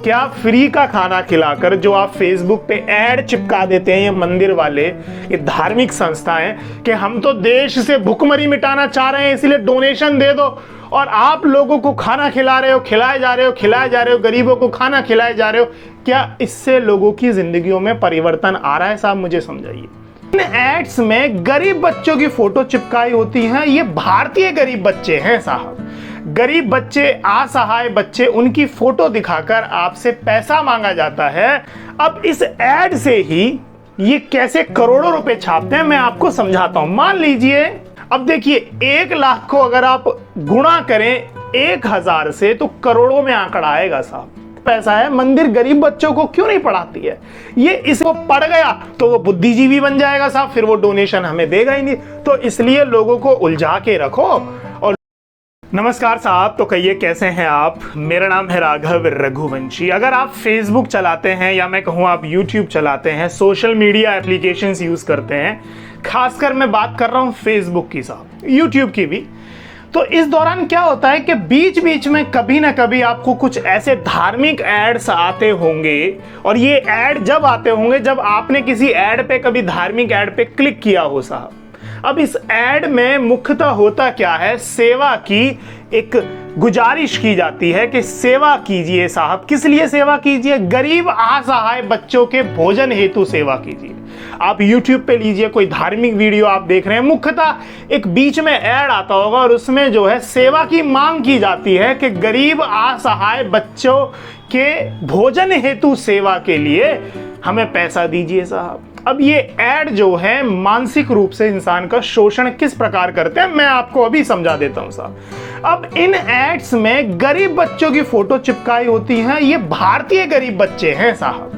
क्या फ्री का खाना खिलाकर जो आप फेसबुक पे ऐड चिपका देते हैं ये मंदिर वाले, ये धार्मिक संस्थाएं कि हम तो देश से भुखमरी मिटाना चाह रहे हैं इसलिए डोनेशन दे दो, और आप लोगों को खाना खिला रहे हो, खिलाए जा रहे हो, गरीबों को खाना खिलाए जा रहे हो। क्या इससे लोगों की जिंदगियों में परिवर्तन आ रहा है? साहब मुझे समझाइए। इन एड्स में गरीब बच्चों की फोटो चिपकाई होती हैं। ये भारतीय गरीब बच्चे हैं साहब, गरीब बच्चे, असहाय बच्चे, उनकी फोटो दिखाकर आपसे पैसा मांगा जाता है। अब इस ऐड से ही ये कैसे करोड़ों रुपए छापते हैं मैं आपको समझाता हूं। मान लीजिए, अब देखिए 1 लाख को अगर आप गुणा करें 1000 से तो करोड़ों में आंकड़ा आएगा साहब। पैसा है, मंदिर गरीब बच्चों को क्यों नहीं पढ़ाती है? ये इसको पढ़ गया तो वो बुद्धिजीवी बन जाएगा साहब, फिर वो डोनेशन हमें देगा ही नहीं। तो इसलिए लोगों को उलझा के रखो। और नमस्कार साहब, तो कहिए कैसे हैं आप? मेरा नाम है राघव रघुवंशी। अगर आप फेसबुक चलाते हैं या मैं कहूँ आप यूट्यूब चलाते हैं, सोशल मीडिया एप्लीकेशंस यूज करते हैं, खासकर मैं बात कर रहा हूँ फेसबुक की साहब, यूट्यूब की भी, तो इस दौरान क्या होता है कि बीच बीच में कभी ना कभी आपको कुछ ऐसे धार्मिक एड्स आते होंगे। और ये ऐड जब आते होंगे जब आपने किसी ऐड पे, कभी धार्मिक ऐड पे क्लिक किया हो साहब। अब इस ऐड में मुख्यतः होता क्या है, सेवा की एक गुजारिश की जाती है कि सेवा कीजिए साहब। किस लिए सेवा कीजिए? गरीब असहाय बच्चों के भोजन हेतु सेवा कीजिए। आप YouTube पे लीजिए, कोई धार्मिक वीडियो आप देख रहे हैं, मुख्यतः एक बीच में ऐड आता होगा और उसमें जो है सेवा की मांग की जाती है कि गरीब असहाय बच्चों के भोजन हेतु सेवा के लिए हमें पैसा दीजिए साहब। अब ये ऐड जो है मानसिक रूप से इंसान का शोषण किस प्रकार करते हैं मैं आपको अभी समझा देता हूं साहब। अब इन एड्स में गरीब बच्चों की फोटो चिपकाई होती हैं। ये भारतीय गरीब बच्चे हैं साहब,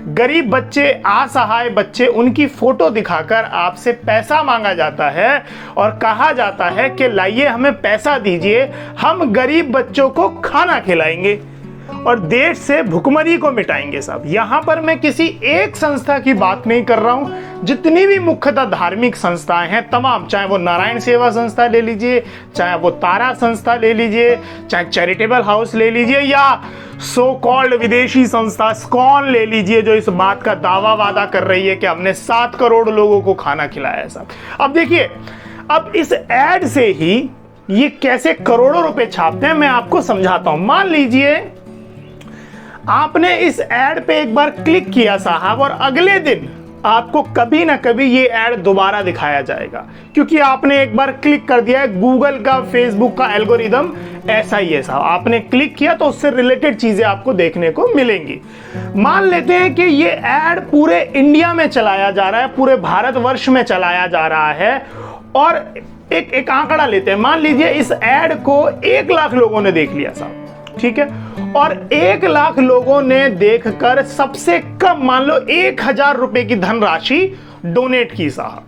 गरीब बच्चे, असहाय बच्चे, उनकी फोटो दिखाकर आपसे पैसा मांगा जाता है और कहा जाता है कि लाइए हमें पैसा दीजिए, हम गरीब बच्चों को खाना खिलाएंगे और देश से भुखमरी को मिटाएंगे साहब। यहां पर मैं किसी एक संस्था की बात नहीं कर रहा हूं, जितनी भी मुख्यतः धार्मिक संस्थाएं हैं तमाम, चाहे वो नारायण सेवा संस्था ले लीजिए, चाहे वो तारा संस्था ले लीजिए, चाहे चैरिटेबल हाउस ले लीजिए, या सो कॉल्ड विदेशी संस्था स्कॉन ले लीजिए, जो इस बात का दावा वादा कर रही है कि हमने 7 करोड़ लोगों को खाना खिलाया है साहब। अब देखिए, अब इस ऐड से ही ये कैसे करोड़ों रुपए छापते हैं मैं आपको समझाता हूं। मान लीजिए आपने इस ऐड पे एक बार क्लिक किया साहब और अगले दिन आपको कभी ना कभी ये ऐड दोबारा दिखाया जाएगा, क्योंकि आपने एक बार क्लिक कर दिया है। गूगल का, फेसबुक का एल्गोरिदम ऐसा ही है साहब, आपने क्लिक किया तो उससे रिलेटेड चीजें आपको देखने को मिलेंगी। मान लेते हैं कि ये ऐड पूरे इंडिया में चलाया जा रहा है, पूरे भारतवर्ष में चलाया जा रहा है, और एक आंकड़ा लेते हैं। मान लीजिए इस ऐड को 1 लाख लोगों ने देख लिया साहब, ठीक है, और 1 लाख लोगों ने देखकर सबसे कम मान लो 1000 रुपए की धनराशि डोनेट की साहब।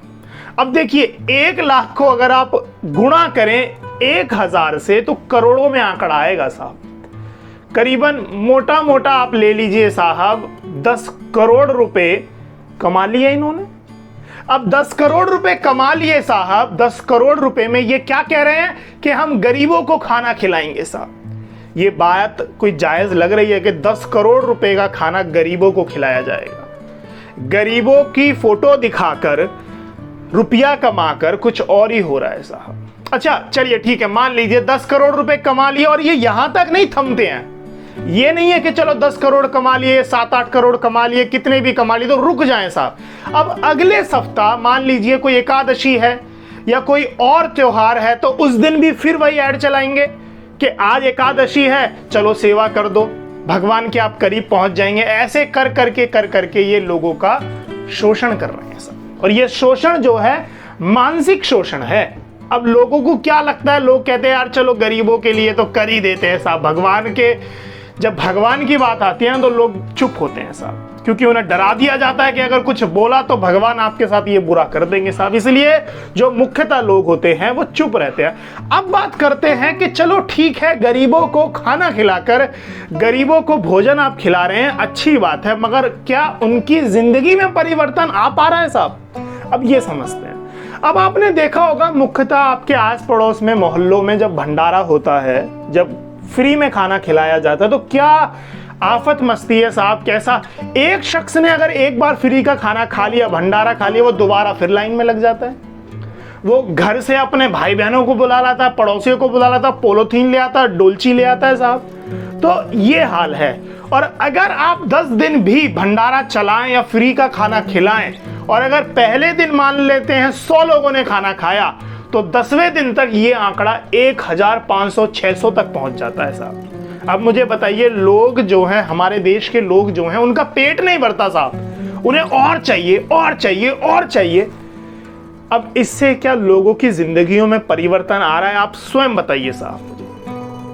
अब देखिए 1 लाख को अगर आप गुणा करें 1000 से तो करोड़ों में आंकड़ा आएगा साहब। करीबन मोटा मोटा आप ले लीजिए साहब 10 करोड़ रुपए कमा लिए इन्होंने। अब 10 करोड़ रुपए कमा लिए साहब, 10 करोड़ रुपए में ये क्या कह रहे हैं कि हम गरीबों को खाना खिलाएंगे साहब। ये बात कोई जायज लग रही है कि 10 करोड़ रुपए का खाना गरीबों को खिलाया जाएगा? गरीबों की फोटो दिखाकर रुपया कमाकर कुछ और ही हो रहा है साहब। अच्छा चलिए ठीक है, मान लीजिए 10 करोड़ रुपए कमा लिए, और ये यहां तक नहीं थमते हैं। ये नहीं है कि चलो 10 करोड़ कमा लिए, 7-8 करोड़ कमा लिए, कितने भी कमा लिए तो रुक जाएं साहब। अब अगले सप्ताह मान लीजिए कोई एकादशी है या कोई और त्योहार है, तो उस दिन भी फिर वही ऐड चलाएंगे कि आज एकादशी है, चलो सेवा कर दो, भगवान के आप करीब पहुंच जाएंगे। ऐसे कर करके ये लोगों का शोषण कर रहे हैं सब। और ये शोषण जो है मानसिक शोषण है। अब लोगों को क्या लगता है, लोग कहते हैं यार चलो गरीबों के लिए तो कर ही देते हैं साहब। जब भगवान की बात आती है ना तो लोग चुप होते हैं साहब, क्योंकि उन्हें डरा दिया जाता है कि अगर कुछ बोला तो भगवान आपके साथ ये बुरा कर देंगे साहब। इसलिए जो मुख्यतः लोग होते हैं वो चुप रहते हैं। अब बात करते हैं कि चलो ठीक है, गरीबों को खाना खिलाकर, गरीबों को भोजन आप खिला रहे हैं, अच्छी बात है, मगर क्या उनकी जिंदगी में परिवर्तन आ पा रहा है साहब? अब ये समझते हैं। अब आपने देखा होगा मुख्यतः आपके आस पड़ोस में, मोहल्लों में जब भंडारा होता है, जब फ्री में खाना खिलाया जाता है, तो क्या आफत मस्ती है साहब। कैसा एक शख्स ने अगर एक बार फ्री का खाना खा लिया, भंडारा खा लिया, वो दोबारा फिर लाइन में लग जाता है। वो घर से अपने भाई बहनों को बुला लाता है, पड़ोसियों को बुला लाता है, पोलोथीन ले आता है, डोलची ले आता है साहब। तो ये हाल है। और अगर आप 10 दिन भी भंडारा चलाएं या फ्री का खाना खिलाएं, और अगर पहले दिन मान लेते हैं 100 लोगों ने खाना खाया, तो 10वें दिन तक ये आंकड़ा 1500-600 तक पहुंच जाता है साहब। अब मुझे बताइए, लोग जो हैं, हमारे देश के लोग जो हैं, उनका पेट नहीं भरता साहब, उन्हें और चाहिए और चाहिए और चाहिए। अब इससे क्या लोगों की जिंदगियों में परिवर्तन आ रहा है? आप स्वयं बताइए साहब।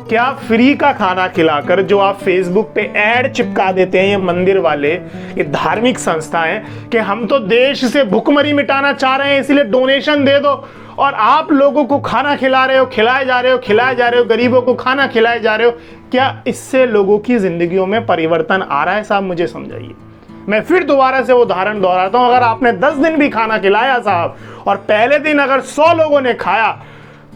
क्या फ्री का खाना खिलाकर जो आप फेसबुक पे ऐड चिपका देते हैं ये मंदिर वाले, ये धार्मिक संस्थाएं, कि हम तो देश से भुखमरी मिटाना चाह रहे हैं इसलिए डोनेशन दे दो, और आप लोगों को खाना खिला रहे हो, खिलाए जा रहे हो, गरीबों को खाना खिलाए जा रहे हो, क्या इससे लोगों की जिंदगियों में परिवर्तन आ रहा है साहब? मुझे समझाइए। मैं फिर दोबारा से वो उदाहरण दोहराता हूं। अगर आपने 10 दिन भी खाना खिलाया साहब, और पहले दिन अगर 100 लोगों ने खाया,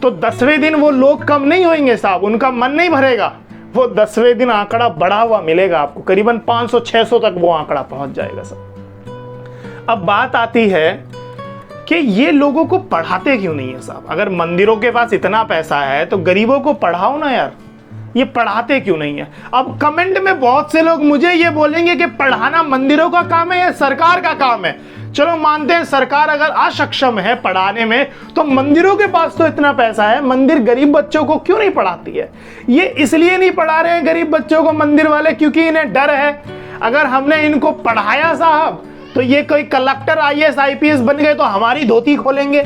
तो 10वें दिन वो लोग कम नहीं होंगे साहब, उनका मन नहीं भरेगा। वो 10वें दिन आंकड़ा बढ़ा हुआ मिलेगा आपको, करीबन 500-600 तक वो आंकड़ा पहुंच जाएगा साहब। अब बात आती है कि ये लोगों को पढ़ाते क्यों नहीं है साहब? अगर मंदिरों के पास इतना पैसा है तो गरीबों को पढ़ाओ ना यार, ये पढ़ाते क्यों नहीं है? अब कमेंट में बहुत से लोग मुझे ये बोलेंगे कि पढ़ाना मंदिरों का काम है या सरकार का काम है। चलो मानते हैं सरकार अगर अक्षम है पढ़ाने में, तो मंदिरों के पास तो इतना पैसा है, मंदिर गरीब बच्चों को क्यों नहीं पढ़ाती है? ये इसलिए नहीं पढ़ा रहे हैं गरीब बच्चों को मंदिर वाले, क्योंकि इन्हें डर है अगर हमने इनको पढ़ाया साहब तो ये कोई कलेक्टर IAS IPS बन गए तो हमारी धोती खोलेंगे,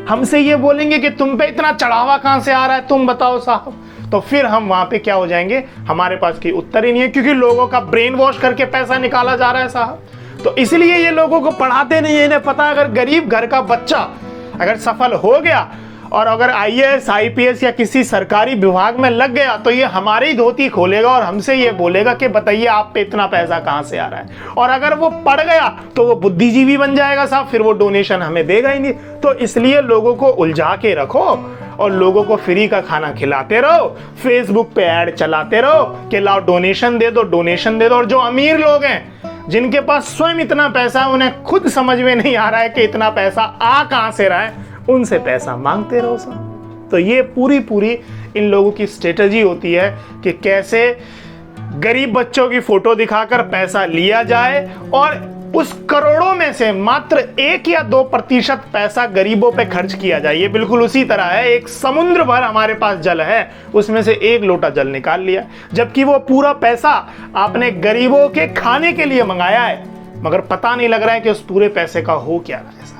हमसे ये बोलेंगे कि तुम पे इतना चढ़ावा कहां से आ रहा है, तुम बताओ साहब। तो फिर हम वहां पे क्या हो जाएंगे? हमारे पास कोई उत्तर ही नहीं है, क्योंकि लोगों का ब्रेन वॉश करके पैसा निकाला जा रहा है साहब। तो इसलिए ये लोगों को पढ़ाते नहीं है। इन्हें पता है अगर गरीब घर का बच्चा अगर सफल हो गया और अगर IAS IPS या किसी सरकारी विभाग में लग गया, तो ये हमारी धोती खोलेगा और हमसे ये बोलेगा कि बताइए आप पे इतना पैसा कहां से आ रहा है। और अगर वो पढ़ गया तो वो बुद्धिजीवी बन जाएगा साहब, फिर वो डोनेशन हमें देगा ही नहीं। तो इसलिए लोगों को उलझा के रखो और लोगों को फ्री का खाना खिलाते रहो, फेसबुक पे ऐड चलाते रहो कि लाओ डोनेशन दे दो, डोनेशन दे दो। और जो अमीर लोग हैं जिनके पास स्वयं इतना पैसा है, उन्हें खुद समझ में नहीं आ रहा है कि इतना पैसा आ कहां से रहा है, उनसे पैसा मांगते रहो साहब। तो ये पूरी इन लोगों की स्ट्रेटजी होती है कि कैसे गरीब बच्चों की फोटो दिखाकर पैसा लिया जाए और उस करोड़ों में से मात्र 1 या 2% पैसा गरीबों पे खर्च किया जाए। ये बिल्कुल उसी तरह है, एक समुद्र भर हमारे पास जल है, उसमें से 1 लोटा जल निकाल लिया, जबकि वो पूरा पैसा आपने गरीबों के खाने के लिए मंगाया है, मगर पता नहीं लग रहा है कि उस पूरे पैसे का हो क्या रहा है।